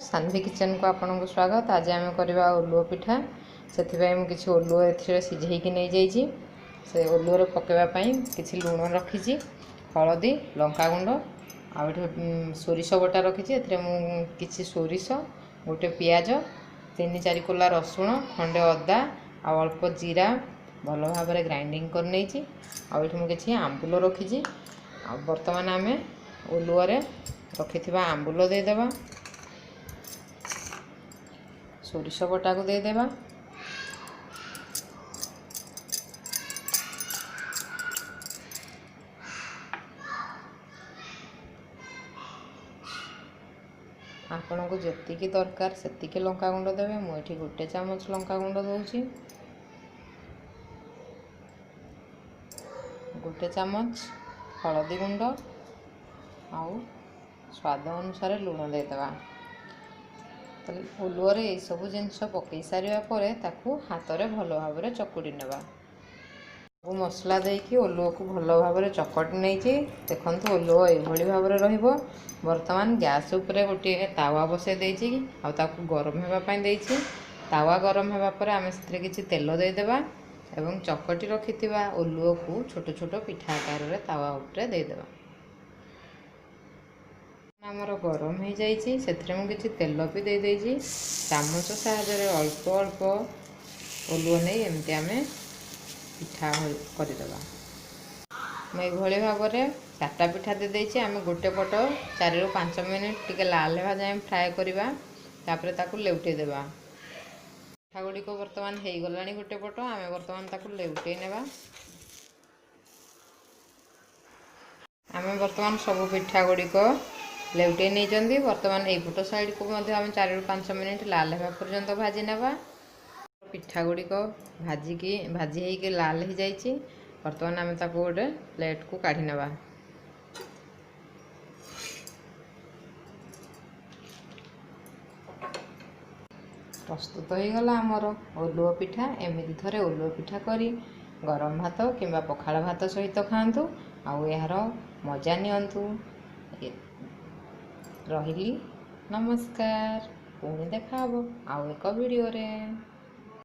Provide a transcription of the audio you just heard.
Saanvi kitchen को आपन को स्वागत। आज आम करवा ओलुओ पिठा। से किसी ओलुओ ए सिझे नहीं जाइए। से ओलुओ पकवाई किसी लुण रखी, हलदी, लंका गुंड आठ सोरिष बटा रखी। किसी सोरिष, गोटे पियाज, 3-4 कोला रसुण, खंडे अदा अल्प जीरा भल भाव में ग्राइंडिंग कर नहीं। किसी आंबुल रखी। बर्तमान आम ओलुओ रखि आंबुल देदेबा, सोरिष बटा को देदेबा, आपण को जी दरकार से लंका गुंड देवे। मुझे 1 चामच लंका गुंड दूसरी, 1 चामच हलदी गुंड आउ स्वाद अनुसार लुण देदेबा। ओलुओ ये सब जिनस पकई सारापर हाथ में भल भाव में चकुड़ी नेबा। सब मसला देकी ओलुओ को भल भाव में चकटी नहीं। देखो ओलुओ ये भाव में रहिबो। वर्तमान गैस उपरे गोटे तावा बसई देछि आउ गरम होगापाई देछि। तावा गरम होगापर आम से किसी तेल देदेबा एवं चकटी रखि ओलुओ को छोट छोट पिठा आकार में तावा उपरे देदेबा। आमर गरम हो जाइए से किसी तेल भी दे देछि। चामच साहाय्य अल्प अल्प ओलुओ नहीं एमती आम पिठा करदेबा। मैं ये भाव में 4टा पिठा दे देछि। आम गोटे पट 4 ରୁ 5 मिनिट टिके लाल हेबा जाए फ्राए करवा, तापर ताकू लेउटे देबा। पिठा गुड़िक बर्तमान हो गला गोटे पट। आम बर्तमान ताकू लेउटे नेबा। आम बर्तमान सब पिठा गुड़िक लेउटे नहीं। बर्तमान यही पट साइड को आम 4 ରୁ 5 मिनिट लाल हेबा पर्यंत भाजी नेबा। पिठा गुड़िक भाजी हो लाल हो जाइए। बर्तमान आम ताको गोटे प्लेट को काढ़ी नेबा। प्रस्तुत हो गला आमर ओलुओ पिठा। एमती थरे ओलुओ पिठा करी गरम भात किंबा पखाल भात सहित खातु। आउ यार मजा नियंतु। रहिली नमस्कार। पुणी देखा आउ एक वीडियो रे।